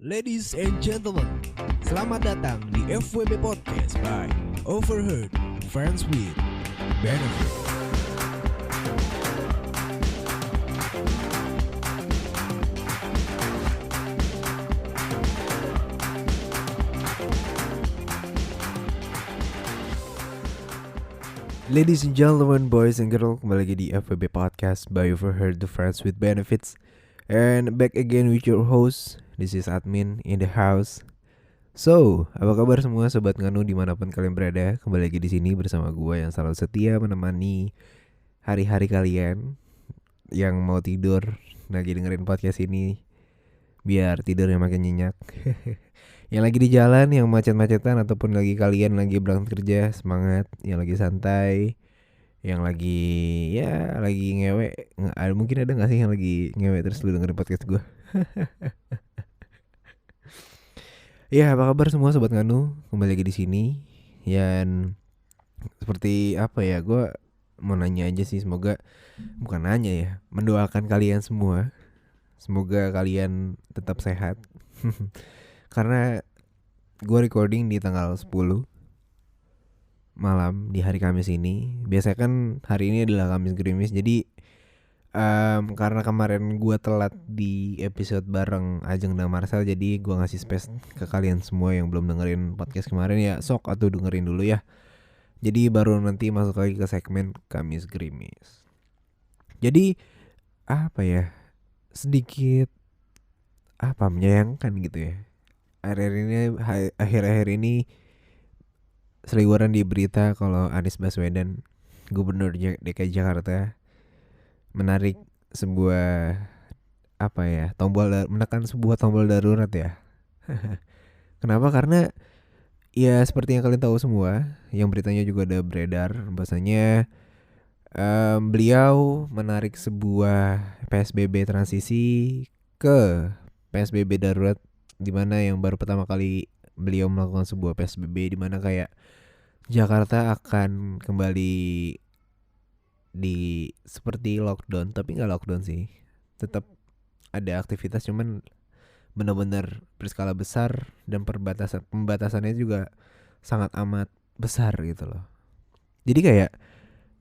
Ladies and gentlemen, selamat datang di FWB Podcast by Overheard Friends with Benefit. Ladies and gentlemen, boys and girls, kembali lagi di FWB Podcast by Overheard Friends with Benefits. And back again with your host. This is admin in the house. So, apa kabar semua sobat nganu dimanapun kalian berada? Kembali lagi di sini bersama gue yang selalu setia menemani hari-hari kalian yang mau tidur lagi dengerin podcast ini biar tidurnya makin nyenyak. Yang lagi di jalan, yang macet-macetan ataupun lagi kalian lagi berangkat kerja, semangat. Yang lagi santai, yang lagi ngewe. Mungkin ada gak sih yang lagi ngewe terus lu dengerin podcast gue? Ya, apa kabar semua sobat nganu? Kembali lagi di sini. Dan seperti apa ya, gue mau nanya aja sih, semoga bukan nanya ya, mendoakan kalian semua. Semoga kalian tetap sehat. Karena gue recording di tanggal 10 malam di hari Kamis ini. Biasanya kan hari ini adalah Kamis Gerimis. Jadi karena kemarin gue telat di episode bareng Ajeng dan Marcel, jadi gue ngasih space ke kalian semua yang belum dengerin podcast kemarin ya, sok atau dengerin dulu ya. Jadi baru nanti masuk lagi ke segmen Kamis Gerimis. Jadi apa ya, sedikit menyayangkan gitu ya. Akhir-akhir ini seliweran di berita kalau Anies Baswedan, Gubernur DKI Jakarta, menarik sebuah menekan sebuah tombol darurat ya. Kenapa? Karena ya seperti yang kalian tahu semua, yang beritanya juga ada beredar, bahasanya beliau menarik sebuah PSBB transisi ke PSBB darurat, di mana yang baru pertama kali beliau melakukan sebuah PSBB di mana kayak Jakarta akan kembali di seperti lockdown, tapi nggak lockdown sih, tetap ada aktivitas, cuman benar-benar berskala besar dan pembatasannya juga sangat amat besar gitu loh. Jadi kayak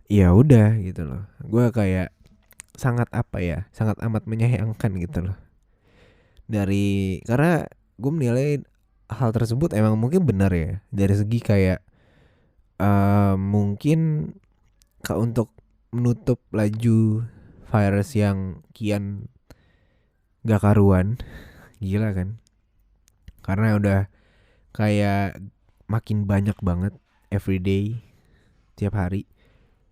ya udah gitu loh, gue kayak sangat amat menyayangkan gitu loh. Karena gue menilai hal tersebut emang mungkin benar ya, dari segi kayak mungkin untuk menutup laju virus yang kian gak karuan. Gila kan, karena udah kayak makin banyak banget everyday, tiap hari,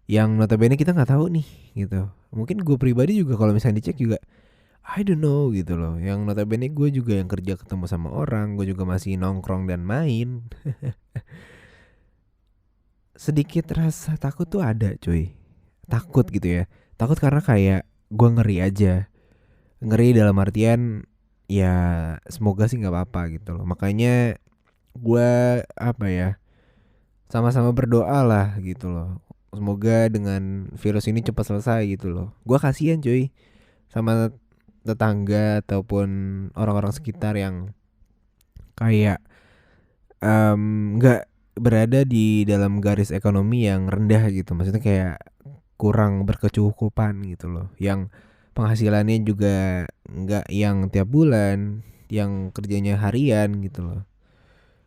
yang notabene kita gak tahu nih gitu. Mungkin gue pribadi juga kalau misalnya dicek juga I don't know gitu loh. Yang notabene gue juga yang kerja ketemu sama orang, gue juga masih nongkrong dan main. Sedikit rasa takut tuh ada cuy. Takut gitu ya. Takut karena kayak gue ngeri aja. Ngeri dalam artian ya semoga sih gak apa-apa gitu loh. Makanya gue sama-sama berdoa lah gitu loh. Semoga dengan virus ini cepat selesai gitu loh. Gue kasihan cuy sama tetangga ataupun orang-orang sekitar yang kayak nggak berada di dalam garis ekonomi yang rendah gitu. Maksudnya kayak kurang berkecukupan gitu loh, yang penghasilannya juga nggak yang tiap bulan, yang kerjanya harian gitu loh.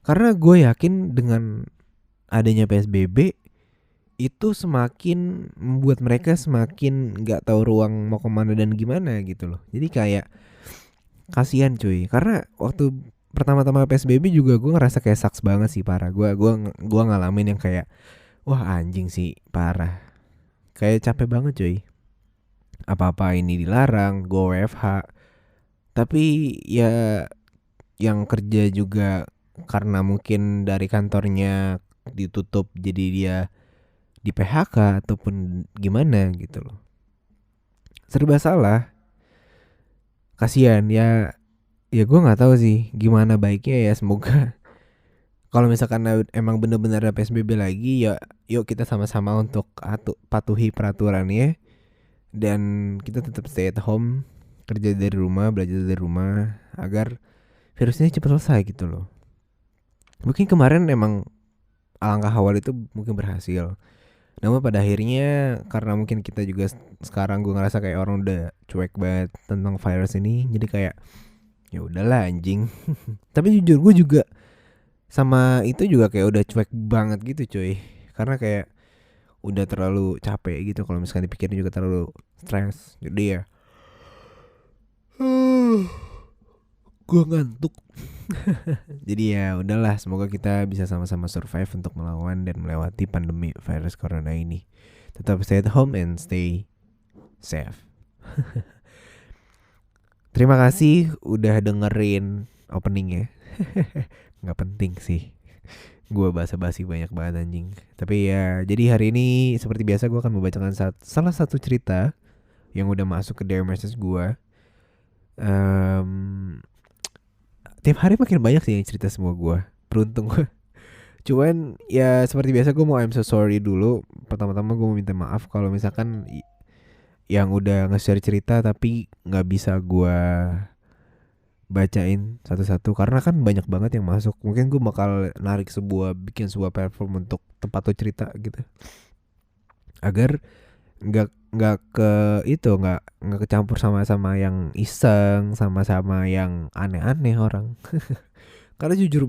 Karena gue yakin dengan adanya PSBB itu semakin membuat mereka semakin nggak tahu ruang mau kemana dan gimana gitu loh. Jadi kayak kasihan cuy, karena waktu pertama-tama PSBB juga gue ngerasa kayak saks banget sih, parah. Gue ngalamin yang kayak wah anjing sih, parah. Kayak capek banget cuy. Apa-apa ini dilarang, gue WFH. Tapi ya yang kerja juga karena mungkin dari kantornya ditutup, jadi dia di PHK ataupun gimana gitu loh. Serba salah. Kasihan ya gue nggak tahu sih gimana baiknya ya. Semoga kalau misalkan emang benar-benar ada PSBB lagi, ya yuk kita sama-sama untuk patuhi peraturannya, dan kita tetap stay at home, kerja dari rumah, belajar dari rumah, agar virusnya cepat selesai gitu loh. Mungkin kemarin emang alangkah awal itu mungkin berhasil. Namun pada akhirnya karena mungkin kita juga sekarang gue ngerasa kayak orang udah cuek banget tentang virus ini, jadi kayak ya udahlah anjing. Tapi jujur gue juga sama itu juga kayak udah cuek banget gitu cuy. Karena kayak udah terlalu capek gitu kalau misalkan dipikirin juga terlalu stres. Jadi ya gue ngantuk. Jadi ya udahlah, semoga kita bisa sama-sama survive untuk melawan dan melewati pandemi virus corona ini. Tetap stay at home and stay safe. Terima kasih udah dengerin openingnya. Nggak penting sih. Gue basa-basi banyak banget anjing. Tapi ya jadi hari ini seperti biasa gue akan membacakan salah satu cerita yang udah masuk ke DM message gue. Tiap hari makin banyak sih yang cerita semua gue. Beruntung gue. Cuman ya seperti biasa gue mau I'm so sorry dulu. Pertama-tama gue mau minta maaf kalau misalkan yang udah nge-share cerita tapi gak bisa gue bacain satu-satu. Karena kan banyak banget yang masuk. Mungkin gue bakal bikin sebuah platform untuk tempat lo cerita gitu. Agar nggak ke itu nggak kecampur sama yang iseng sama yang aneh-aneh orang. Karena jujur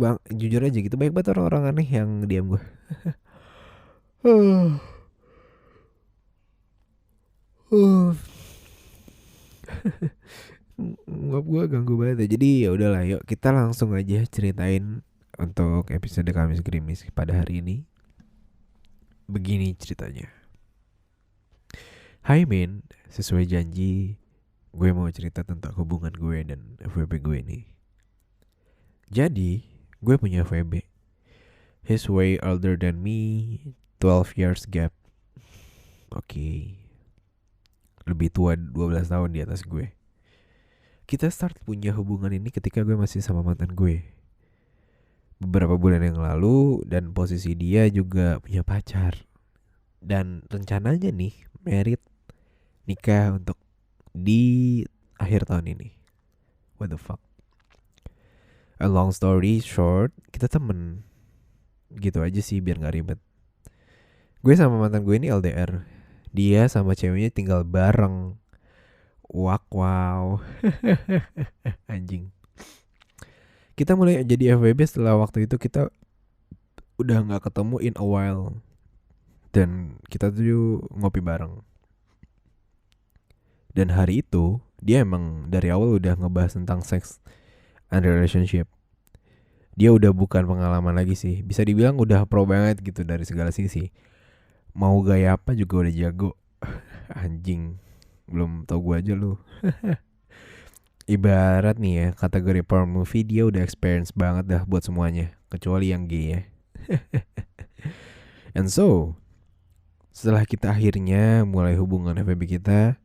aja gitu banyak banget orang-orang aneh yang diam gue. Ngap gue ganggu banget ya. Jadi ya udahlah, yuk kita langsung aja ceritain untuk episode Kamis Gerimis pada hari ini. Begini ceritanya. Hai Min, sesuai janji gue mau cerita tentang hubungan gue dan FWB gue ini. Jadi gue punya FWB. He's way older than me, 12 years gap. Oke. Lebih tua 12 tahun di atas gue. Kita start punya hubungan ini ketika gue masih sama mantan gue. Beberapa bulan yang lalu, dan posisi dia juga punya pacar. Dan rencananya nih merit, nikah untuk di akhir tahun ini. What the fuck. A long story short, kita temen. Gitu aja sih biar gak ribet. Gue sama mantan gue ini LDR. Dia sama ceweknya tinggal bareng. Wow. Anjing. Kita mulai jadi FWB setelah waktu itu kita udah gak ketemu in a while. Dan kita tuh ngopi bareng. Dan hari itu dia emang dari awal udah ngebahas tentang sex and relationship. Dia udah bukan pengalaman lagi sih. Bisa dibilang udah pro banget gitu dari segala sisi. Mau gaya apa juga udah jago. Anjing. Belum tau gue aja lu. Ibarat nih ya, kategori porn movie dia udah experience banget dah buat semuanya. Kecuali yang gay ya. And so, setelah kita akhirnya mulai hubungan FWB kita,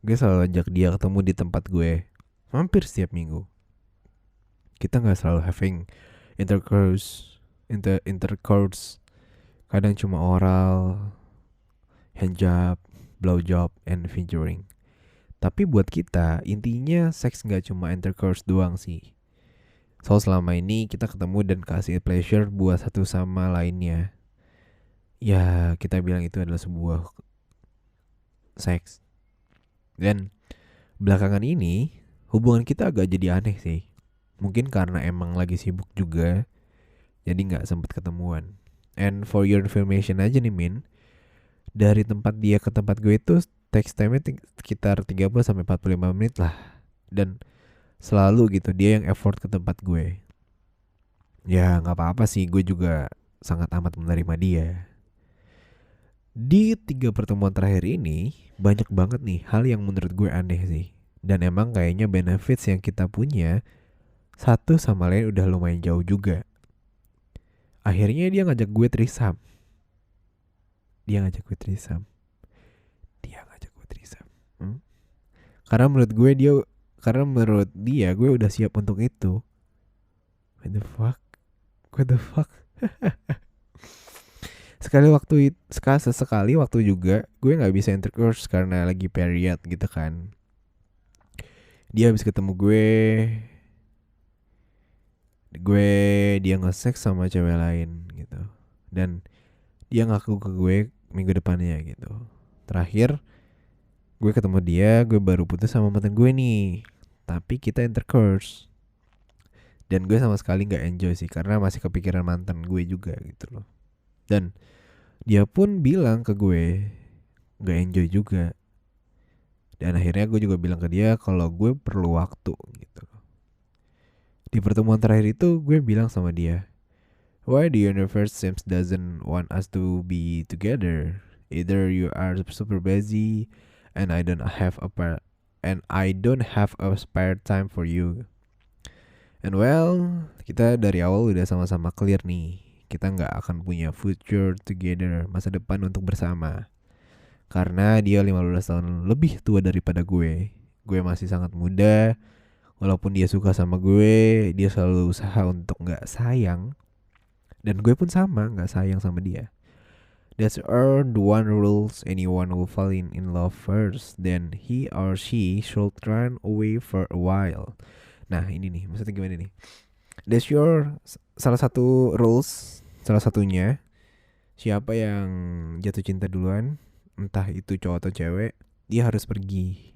gue selalu ajak dia ketemu di tempat gue. Hampir setiap minggu. Kita gak selalu having intercourse. Kadang cuma oral, handjob, blowjob, and fingering. Tapi buat kita, intinya seks gak cuma intercourse doang sih. So selama ini kita ketemu dan kasih pleasure buat satu sama lainnya. Ya kita bilang itu adalah sebuah seks. Dan belakangan ini hubungan kita agak jadi aneh sih. Mungkin karena emang lagi sibuk juga, jadi gak sempet ketemuan. And for your information aja nih Min, dari tempat dia ke tempat gue itu text time-nya sekitar 30-45 menit lah. Dan selalu gitu dia yang effort ke tempat gue. Ya gak apa-apa sih, gue juga sangat amat menerima dia. Di 3 pertemuan terakhir ini banyak banget nih hal yang menurut gue aneh sih. Dan emang kayaknya benefits yang kita punya satu sama lain udah lumayan jauh juga. Akhirnya dia ngajak gue threesome. Karena menurut dia gue udah siap untuk itu. What the fuck. Sekali waktu juga gue gak bisa intercourse karena lagi period gitu kan. Dia habis ketemu gue dia nge-sex sama cewek lain gitu. Dan dia ngaku ke gue minggu depannya gitu. Terakhir gue ketemu dia, gue baru putus sama mantan gue nih. Tapi kita intercourse. Dan gue sama sekali gak enjoy sih, karena masih kepikiran mantan gue juga gitu loh. Dan dia pun bilang ke gue gak enjoy juga. Dan akhirnya gue juga bilang ke dia kalau gue perlu waktu gitu. Di pertemuan terakhir itu gue bilang sama dia, why the universe seems doesn't want us to be together? Either you are super busy and I don't have a spare time for you. And well, kita dari awal udah sama-sama clear nih. Kita gak akan punya future together, masa depan untuk bersama. Karena dia 15 tahun lebih tua daripada gue. Gue masih sangat muda. Walaupun dia suka sama gue, dia selalu usaha untuk gak sayang. Dan gue pun sama, gak sayang sama dia. That's our the one rules anyone who fall in love first. Then he or she should run away for a while. Nah ini nih, maksudnya gimana nih? That's your salah satu rules, salah satunya. Siapa yang jatuh cinta duluan, entah itu cowok atau cewek, dia harus pergi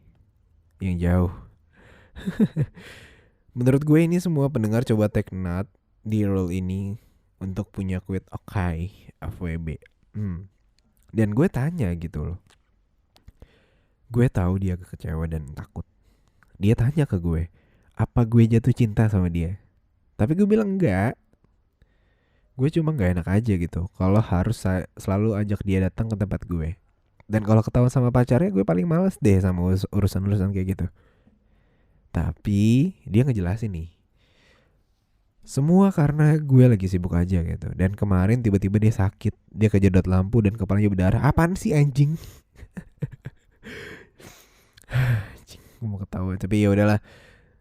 yang jauh. Menurut gue ini semua pendengar coba take note di rule ini untuk punya quit okay FWB. Dan gue tanya gitu loh. Gue tahu dia kecewa dan takut. Dia tanya ke gue, apa gue jatuh cinta sama dia? Tapi gue bilang enggak. Gue cuma gak enak aja gitu kalau harus selalu ajak dia datang ke tempat gue. Dan kalau ketahuan sama pacarnya, gue paling males deh sama urusan-urusan kayak gitu. Tapi dia ngejelasin nih, semua karena gue lagi sibuk aja gitu. Dan kemarin tiba-tiba dia sakit, dia kejedot lampu dan kepalanya berdarah. Apaan sih anjing? Anjing, gue mau ketawa. Tapi ya udahlah,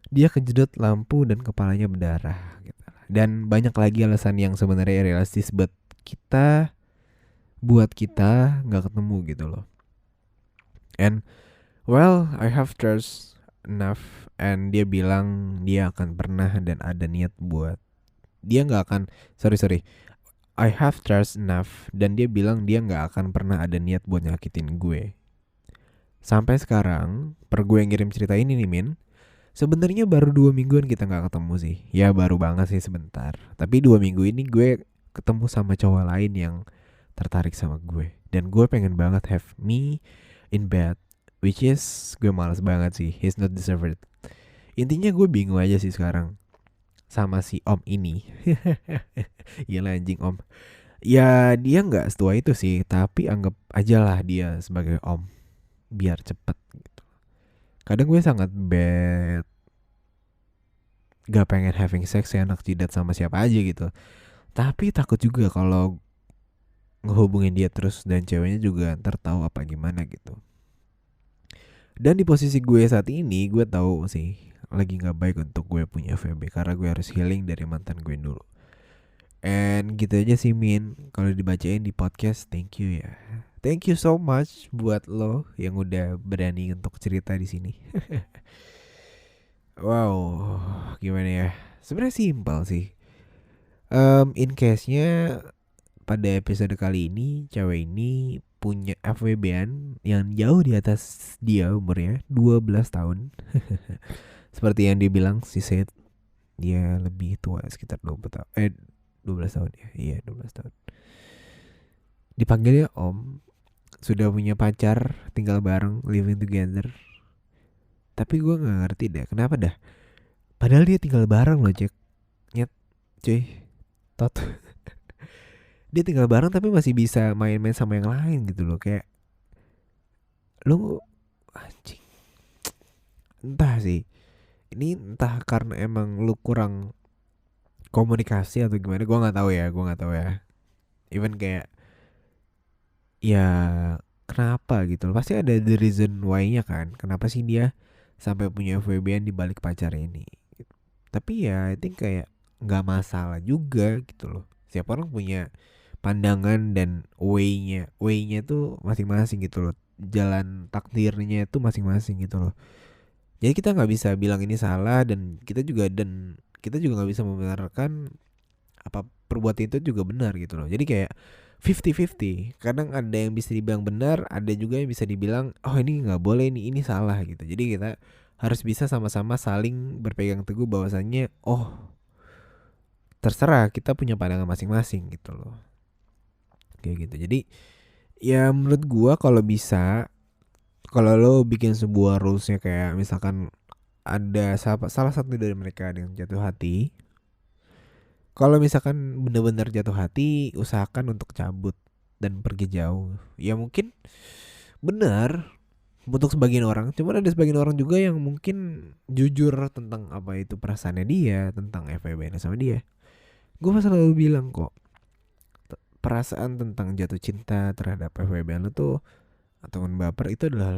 dia kejedot lampu dan kepalanya berdarah gitu. Dan banyak lagi alasan yang sebenarnya realistis buat kita nggak ketemu gitu loh. And well, I have trust enough. And dia bilang dia akan pernah dan ada niat buat, dia nggak akan I have trust enough. Dan dia bilang dia nggak akan pernah ada niat buat nyakitin gue. Sampai sekarang, per gue yang ngirim cerita ini nih Min, sebenarnya baru 2 mingguan kita nggak ketemu sih. Ya baru banget sih sebentar. Tapi 2 minggu ini gue ketemu sama cowok lain yang tertarik sama gue. Dan gue pengen banget have me in bed, which is gue malas banget sih. He's not deserved. Intinya gue bingung aja sih sekarang sama si om ini. Iyalah anjing om. Ya dia gak setua itu sih, tapi anggap aja lah dia sebagai om, biar cepet gitu. Kadang gue sangat bad, gak pengen having sex enak jidat sama siapa aja gitu. Tapi takut juga kalau ngehubungin dia terus dan ceweknya juga ntar tahu apa gimana gitu. Dan di posisi gue saat ini, gue tahu sih lagi gak baik untuk gue punya FWB, karena gue harus healing dari mantan gue dulu. And gitu aja sih Min, kalau dibacain di podcast, thank you ya. Thank you so much buat lo yang udah berani untuk cerita di sini. Wow, gimana ya? Sebenarnya simpel sih. In case-nya pada episode kali ini cewek ini punya FWB-an yang jauh di atas dia umurnya 12 tahun. Seperti yang dibilang si Seth, dia lebih tua sekitar 20 tahun. 12 tahun ya. Iya, 12 tahun. Dipanggilnya om, sudah punya pacar, tinggal bareng, living together. Tapi gue gak ngerti deh, kenapa dah? Padahal dia tinggal bareng loh, Jack. Nyet, cuy. Tot. Dia tinggal bareng tapi masih bisa main-main sama yang lain gitu loh. Kayak lu anjing. Entah sih. Ini entah karena emang lu kurang komunikasi atau gimana, gue nggak tahu ya. Even kayak ya kenapa gitu loh. Pasti ada the reason why-nya kan. Kenapa sih dia sampai punya FWB-an di balik pacar ini. Tapi ya I think kayak nggak masalah juga gitu loh. Setiap orang punya pandangan dan way-nya tuh masing-masing gitu loh. Jalan takdirnya tuh masing-masing gitu loh. Jadi kita nggak bisa bilang ini salah, dan kita juga nggak bisa membenarkan apa perbuatan itu juga benar gitu loh. Jadi kayak 50-50. Kadang ada yang bisa dibilang benar, ada juga yang bisa dibilang oh ini nggak boleh nih, ini salah gitu. Jadi kita harus bisa sama-sama saling berpegang teguh bahwasannya oh terserah, kita punya pandangan masing-masing gitu loh. Kayak gitu. Jadi ya menurut gua kalau bisa, kalau lo bikin sebuah rulesnya kayak misalkan ada salah satu dari mereka yang jatuh hati, kalau misalkan benar-benar jatuh hati, usahakan untuk cabut dan pergi jauh. Ya mungkin benar untuk sebagian orang, cuman ada sebagian orang juga yang mungkin jujur tentang apa itu perasaannya dia, tentang FWB-nya sama dia. Gue selalu bilang kok, perasaan tentang jatuh cinta terhadap FWB lo tuh ataupun baper itu adalah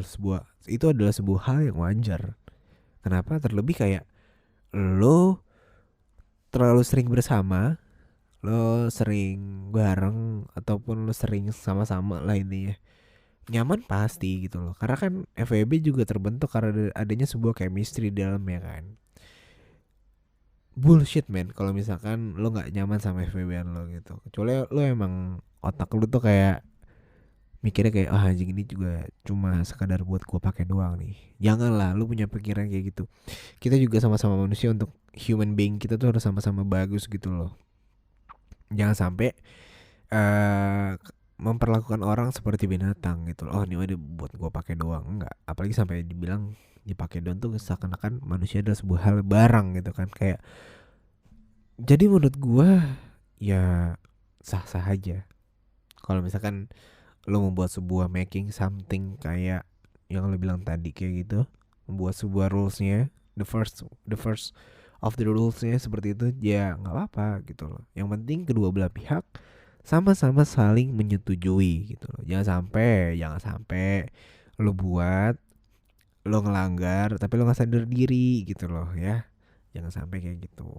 sebuah hal yang wajar. Kenapa? Terlebih kayak lo terlalu sering bersama, lo sering bareng ataupun lo sering sama-sama lah ini ya, nyaman pasti gitu loh. Karena kan FWB juga terbentuk karena adanya sebuah chemistry di dalamnya kan. Bullshit man kalau misalkan lo nggak nyaman sama FWB lo gitu. Kecuali lo emang otak lo tuh kayak mikirnya kayak anjing ini juga cuma sekadar buat gua pakai doang nih. Janganlah lo punya pikiran kayak gitu. Kita juga sama-sama manusia, untuk human being kita tuh harus sama-sama bagus gitu loh. Jangan sampai memperlakukan orang seperti binatang gitu. Oh ini udah buat gue pakai doang, enggak. Apalagi sampai dibilang dipakai doang tuh seakan-akan manusia adalah sebuah hal barang gitu kan. Kayak jadi menurut gue ya sah-sah aja kalau misalkan lo membuat sebuah making something kayak yang lo bilang tadi kayak gitu, membuat sebuah rulesnya, the first of the rulesnya seperti itu, ya nggak apa-apa gitu loh. Yang penting kedua belah pihak sama-sama saling menyetujui gitu loh. Jangan sampai lo buat, lo ngelanggar tapi lo nggak sadar diri gitu loh ya. Jangan sampai kayak gitu.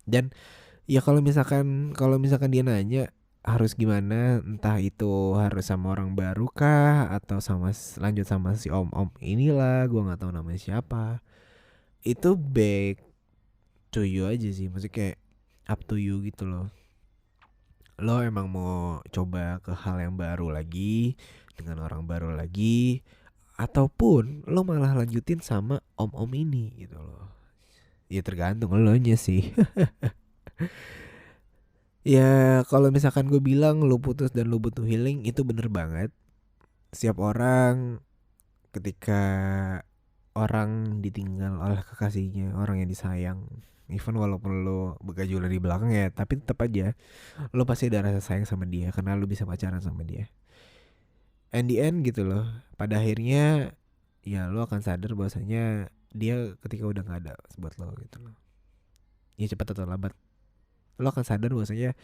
Dan ya kalau misalkan dia nanya harus gimana, entah itu harus sama orang baru kah atau lanjut sama si om-om inilah, gua nggak tahu namanya siapa. Itu back to you aja sih, maksudnya kayak up to you gitu loh. Lo emang mau coba ke hal yang baru lagi dengan orang baru lagi, ataupun lo malah lanjutin sama om-om ini gitu loh. Ya tergantung lo nya sih. Ya kalau misalkan gue bilang lo putus dan lo butuh healing, itu bener banget. Setiap orang ketika orang ditinggal oleh kekasihnya, orang yang disayang, even walaupun lo bergajul di belakang ya, tapi tetap aja lo pasti ada rasa sayang sama dia karena lo bisa pacaran sama dia. And the end gitu loh, pada akhirnya ya lo akan sadar bahwasanya dia ketika udah nggak ada buat lo gitu loh. Ya cepat atau lambat lo akan sadar bahwasanya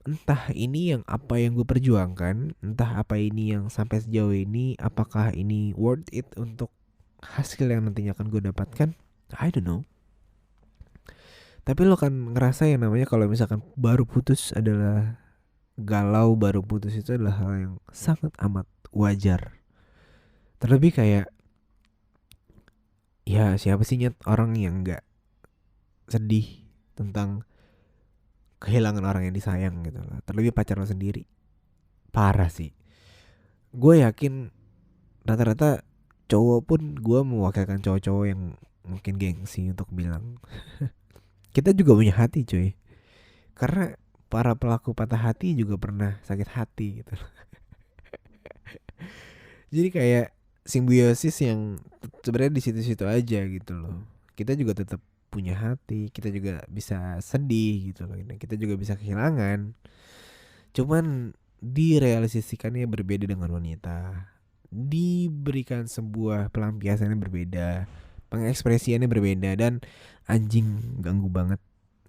entah ini yang apa yang gue perjuangkan, entah apa ini yang sampai sejauh ini, apakah ini worth it untuk hasil yang nantinya akan gue dapatkan, I don't know. Tapi lo kan ngerasa yang namanya kalau misalkan baru putus adalah galau, baru putus itu adalah hal yang sangat amat wajar. Terlebih kayak ya siapa sih nyet orang yang gak sedih tentang kehilangan orang yang disayang gitu loh. Terlebih pacar lo sendiri. Parah sih. Gue yakin rata-rata cowok pun, gue mewakilkan cowok-cowok yang mungkin gengsi untuk bilang kita juga punya hati cuy. Karena para pelaku patah hati juga pernah sakit hati gitu. Jadi kayak simbiosis yang sebenarnya di situ-situ aja gitu loh. Kita juga tetap punya hati, kita juga bisa sedih gitu loh. Kita juga bisa kehilangan. Cuman direalisasikannya berbeda dengan wanita. Diberikan sebuah pelampiasannya berbeda, pengekspresiannya berbeda, dan anjing ganggu banget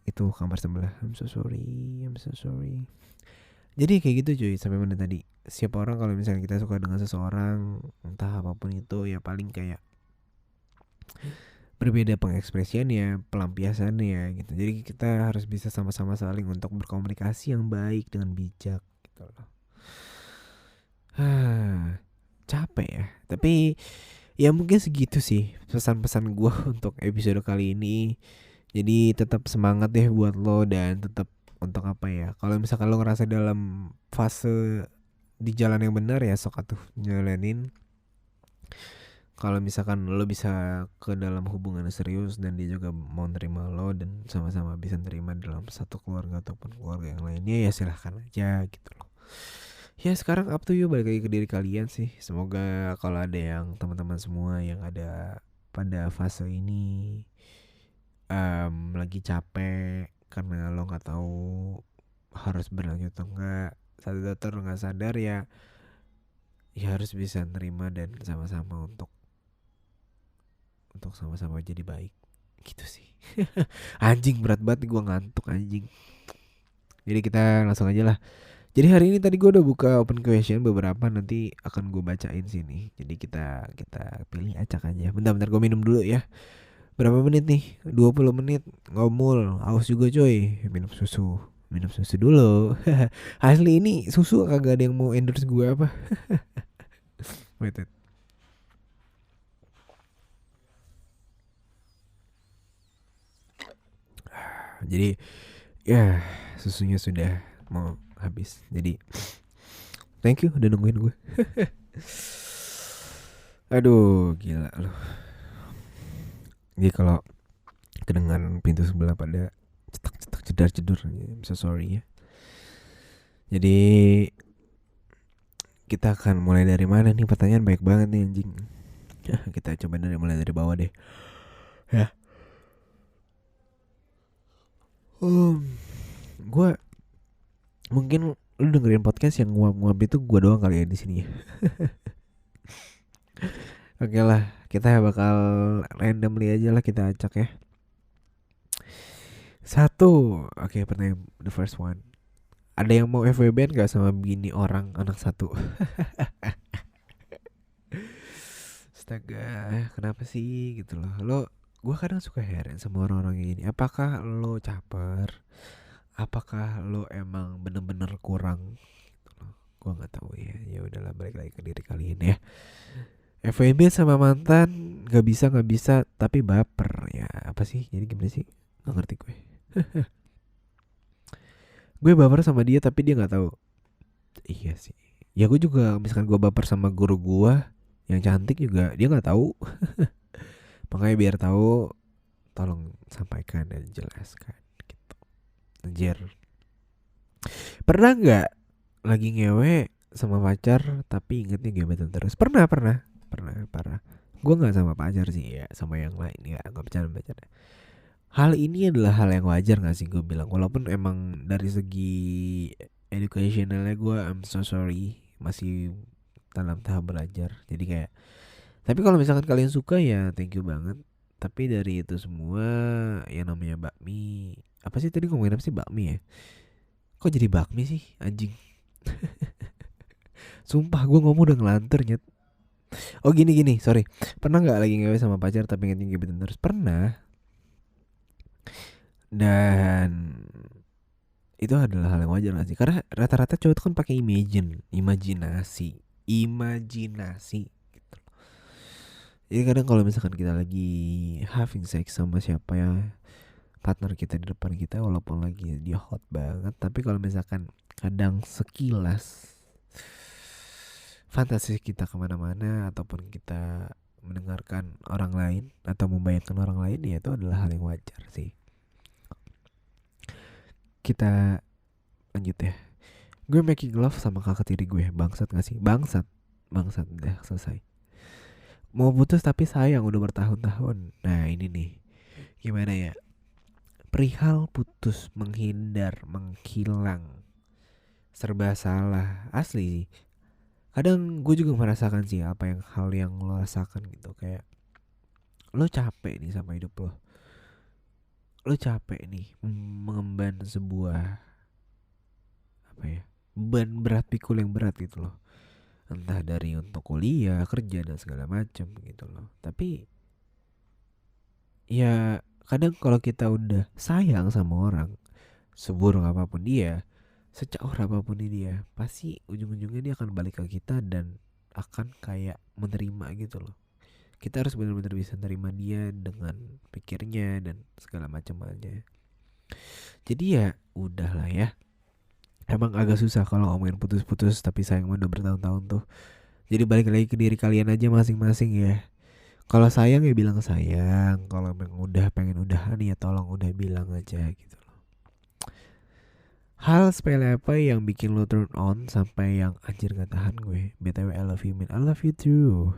itu kamar sebelah. I'm so sorry. Jadi kayak gitu cuy, sampai mana tadi? Siapa orang kalau misalnya kita suka dengan seseorang, entah apapun itu, ya paling kayak berbeda pengekspresiannya, pelampiasannya gitu. Jadi kita harus bisa sama-sama saling untuk berkomunikasi yang baik dengan bijak gitu loh. Capek ya. Tapi Ya mungkin segitu sih pesan-pesan gue untuk episode kali ini. Jadi tetap semangat deh buat lo, dan tetap untuk apa ya, kalau misalkan lo ngerasa dalam fase di jalan yang benar ya sok atuh jalanin. Kalau misalkan lo bisa ke dalam hubungan serius dan dia juga mau nerima lo dan sama-sama bisa nerima dalam satu keluarga ataupun keluarga yang lainnya, ya silahkan aja gitu loh. Ya sekarang up to you, balik lagi ke diri kalian sih. Semoga kalau ada yang teman-teman semua yang ada pada fase ini lagi capek karena lo nggak tahu harus berlanjut atau enggak, sadar nggak sadar ya, ya harus bisa nerima dan sama-sama untuk sama-sama jadi baik gitu sih. Anjing berat banget nih, gue ngantuk anjing. Jadi kita langsung aja lah. Jadi hari ini tadi gue udah buka open question beberapa, nanti akan gue bacain sini. Jadi kita pilih acak aja. Bentar-bentar gue minum dulu ya. Berapa menit nih? 20 menit ngomul. Aus juga coy. Minum susu. Minum susu dulu. Asli ini susu kagak ada yang mau endorse gue apa. Wait. Jadi ya susunya sudah mau habis. Jadi thank you udah nungguin gue. Aduh gila loh. Jadi kalau kedengaran pintu sebelah pada cetak cedar I'm so sorry ya. Jadi kita akan mulai dari mana nih? Pertanyaan baik banget nih anjing. Kita coba mulai dari bawah deh ya. Gue mungkin lu dengerin podcast yang nguap-nguap itu gue doang kali ya di sini ya. Oke lah, kita bakal randomly aja lah kita acak ya. Satu, oke, pertanyaan the first one. Ada yang mau FWB gak sama bini orang anak satu? Astaga, kenapa sih gitu loh. Gue kadang suka heran sama orang-orang ini. Apakah lo caper? Apakah lo emang bener-bener kurang? Gitu loh. Gue nggak tahu ya. Ya udahlah, balik lagi ke diri kalian ya. FWB sama mantan nggak bisa tapi baper ya, apa sih, jadi gimana sih, nggak ngerti gue. Gue baper sama dia tapi dia nggak tahu. Iya sih, ya gue juga misalkan gue baper sama guru gue yang cantik juga dia nggak tahu. Makanya biar tahu tolong sampaikan dan jelaskan gitu. Anjir, pernah nggak lagi ngewe sama pacar tapi ingetnya gebetan terus? Pernah parah. Gue nggak sama pacar sih ya, sama yang lain ya, nggak bercanda. Hal ini adalah hal yang wajar nggak sih gue bilang, walaupun emang dari segi educationalnya gue I'm so sorry masih dalam tahap belajar. Jadi kayak, tapi kalau misalkan kalian suka ya thank you banget. Tapi dari itu semua yang namanya bakmi, apa sih tadi ngomongin apa sih, bakmi ya? Kok jadi bakmi sih anjing? Sumpah gue ngomong udah ngelantur nyet. Oh gini, sorry. Pernah nggak lagi ngewe sama pacar tapi inget gebetan terus? Pernah. Dan itu adalah hal yang wajar gak sih? Karena rata-rata cowok itu kan pakai imajinasi gitu. Jadi kadang kalau misalkan kita lagi having sex sama siapa ya, partner kita di depan kita, walaupun lagi dia hot banget, tapi kalau misalkan kadang sekilas fantasi kita kemana-mana ataupun kita mendengarkan orang lain atau membayangkan orang lain, ya itu adalah hal yang wajar sih. Kita lanjut ya. Gue making love sama kakak tiri gue. Bangsat gak sih? Bangsat udah selesai. Mau putus tapi sayang udah bertahun-tahun. Nah ini nih, gimana ya, perihal putus, menghindar, menghilang, serba salah. Asli sih, kadang gue juga merasakan sih apa yang hal yang lo rasakan gitu. Kayak lo capek nih sama hidup lo capek nih mengemban sebuah apa ya, beban berat, pikul yang berat gitu loh, entah dari untuk kuliah, kerja dan segala macam gitu loh. Tapi ya kadang kalau kita udah sayang sama orang, seburuk apapun dia, secaur apapun dia, pasti ujung-ujungnya dia akan balik ke kita dan akan kayak menerima gitu loh. kita harus benar-benar bisa terima dia dengan pikirnya dan segala macam-macamnya. Jadi ya udahlah ya. Emang agak susah kalau ngomongin putus-putus tapi sayang udah bertahun-tahun tuh. Jadi balik lagi ke diri kalian aja masing-masing ya. Kalau sayang ya bilang sayang. Kalau emang udah pengen udahan ya tolong udah bilang aja gitu loh. Hal sepele apa yang bikin lo turn on sampai yang anjir gak tahan gue. BTW I love you man, I love you too.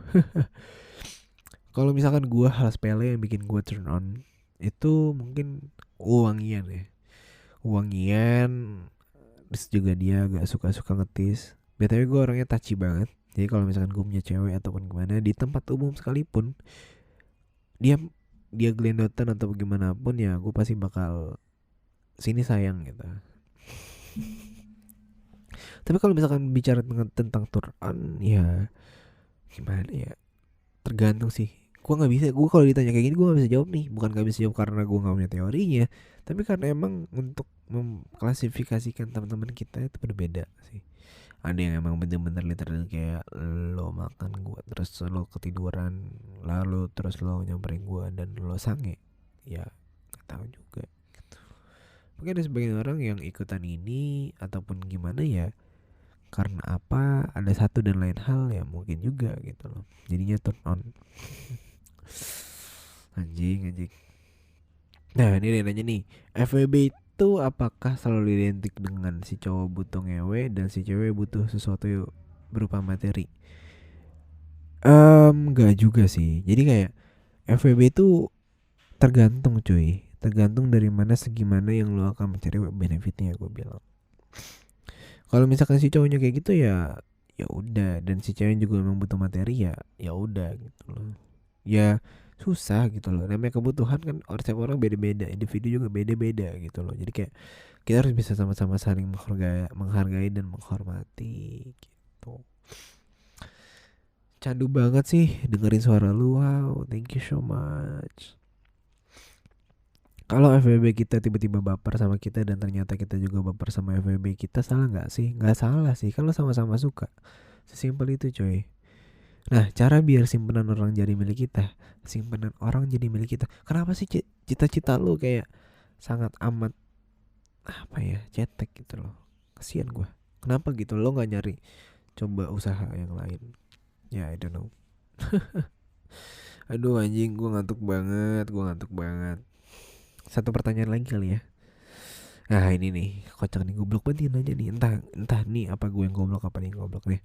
Kalau misalkan gue hal sepele yang bikin gue turn on itu mungkin wangian ya. Wangian. Terus juga dia agak suka-suka ngetis. BTW gue orangnya touchy banget. Jadi kalau misalkan gue punya cewek ataupun gimana di tempat umum sekalipun, dia dia gelendotan atau gimana pun ya gue pasti bakal sini sayang gitu. Tapi kalau misalkan bicara tentang turn on ya gimana ya, tergantung sih. Gue nggak bisa, gue kalau ditanya kayak gini gue nggak bisa jawab nih. Bukan nggak bisa jawab karena gue nggak punya teorinya, tapi karena emang untuk mengklasifikasikan teman-teman kita itu berbeda sih. Ada yang emang bener-bener literal kayak lo makan gue terus lo ketiduran lalu terus lo nyamperin gue dan lo sange, ya nggak tahu juga gitu. Mungkin ada sebagian orang yang ikutan ini ataupun gimana ya karena apa, ada satu dan lain hal ya mungkin juga gitu loh, jadinya turn on. Anjing. Nah ini dia nanya nih, FWB itu apakah selalu identik dengan si cowok butuh ngewe dan si cewek butuh sesuatu berupa materi? Gak juga sih. Jadi kayak FWB itu tergantung cuy, tergantung dari mana segimana yang lo akan mencari benefitnya. Gue bilang kalau misalkan si cowoknya kayak gitu ya ya udah, dan si cewek juga memang butuh materi ya ya udah gitu loh. Ya susah gitu loh, namanya kebutuhan kan setiap orang beda-beda, individu juga beda-beda gitu loh. Jadi kayak kita harus bisa sama-sama saling menghargai dan menghormati gitu. Candu banget sih dengerin suara lu, wow thank you so much. Kalau FWB kita tiba-tiba baper sama kita dan ternyata kita juga baper sama FWB kita, salah nggak sih? Nggak salah sih, kalau sama-sama suka. Sesimpel itu coy. Nah, cara biar simpenan orang jadi milik kita, simpenan orang jadi milik kita. Kenapa sih cita-cita lu kayak sangat amat apa ya, cetek gitu loh. Kasian gue. Kenapa gitu lo nggak nyari coba usaha yang lain? Ya, I don't know. Aduh anjing, gue ngantuk banget. Satu pertanyaan lagi kali ya. Nah ini nih, kocak nih, goblok banget nanya nih. Entah nih apa gue yang goblok apa nih yang goblok nih.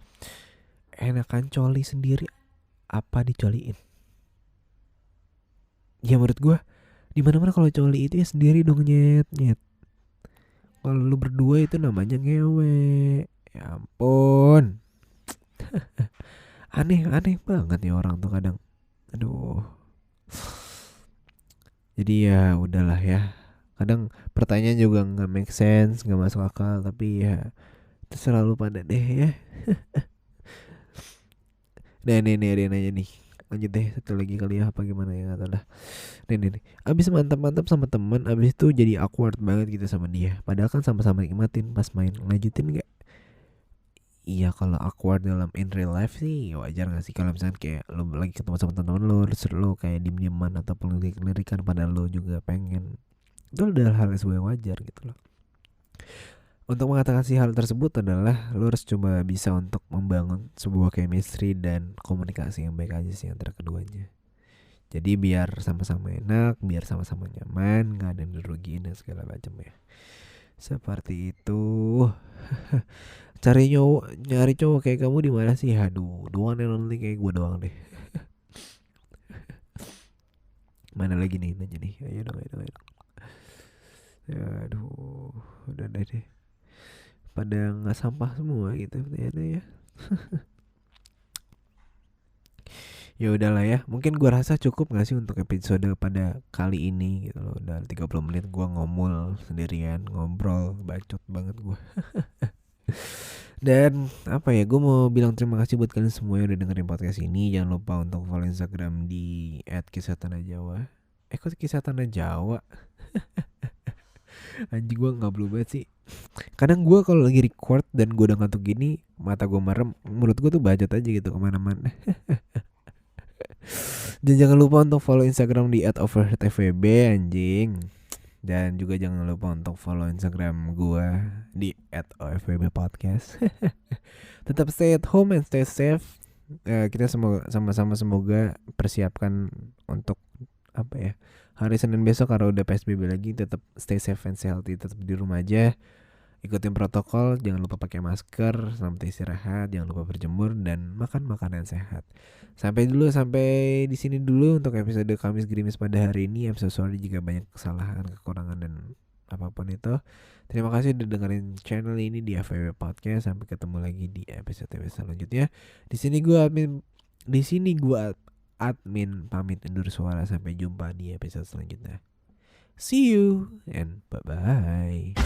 Enakan coli sendiri apa dicoliin? Ya menurut gue di mana-mana kalau coli itu ya sendiri dong, nyet. Kalau lu berdua itu namanya ngewe. Ya ampun. Aneh banget nih orang tuh kadang. Aduh. Jadi ya udahlah ya. Kadang pertanyaan juga nggak make sense, nggak masuk akal, tapi ya terserah lu pada deh ya. Nah ini ada yang nanya nih, lanjut deh satu lagi kali ya, apa gimana ya, nggak tahu lah. Nih abis mantap sama teman, abis itu jadi awkward banget gitu sama dia, padahal kan sama-sama nikmatin pas main, lanjutin nggak? Iya kalau awkward dalam in real life sih wajar gak sih, kalau misalnya kayak lo lagi ketemu sama teman-teman lo terus lo kayak diem-dieman ataupun lirik-lirikan padahal lo juga pengen, itu adalah hal yang wajar gitu loh. Untuk mengatasi hal tersebut adalah lo harus coba bisa untuk membangun sebuah chemistry dan komunikasi yang baik aja sih antara keduanya. Jadi biar sama-sama enak, biar sama-sama nyaman, gak ada yang dirugiin dan segala macam ya. Seperti itu. Nyari cowok kayak kamu di mana sih? Aduh, doang yang only kayak gue doang deh. Mana lagi nih nanya nih? Ayo dong. Aduh, udah deh. Pada nggak sampah semua gitu ternyata ya. Ya udahlah ya, mungkin gua rasa cukup gak sih untuk episode pada kali ini gitu loh. Udah 30 menit gua ngomong sendirian, ngobrol bacot banget gua. Dan apa ya, gue mau bilang terima kasih buat kalian semua yang udah dengerin podcast ini. Jangan lupa untuk follow Instagram di @kisahtanahjawa. Kok Kisah Tanah Jawa? Anjing, gue gak blue banget sih. Kadang gue kalau lagi record dan gue udah ngantuk gini, mata gue merem, menurut gue tuh bacot aja gitu kemana-mana. Dan jangan lupa untuk follow Instagram di @overheardfwb anjing. Dan juga jangan lupa untuk follow Instagram gua di @ofwbpodcast. Tetap stay at home and stay safe. Kita sama-sama semoga persiapkan untuk apa ya, hari Senin besok karena udah PSBB lagi. Tetap stay safe and healthy, tetap di rumah aja. Ikutin protokol, jangan lupa pakai masker, selamat istirahat, jangan lupa berjemur dan makan makanan sehat. Sampai di sini dulu untuk episode Kamis Gerimis pada hari ini. Episode sorry jika banyak kesalahan, kekurangan dan apapun itu. Terima kasih udah dengerin channel ini di FWB Podcast. Sampai ketemu lagi di episode selanjutnya. Di sini gua admin pamit undur suara. Sampai jumpa di episode selanjutnya. See you and bye bye.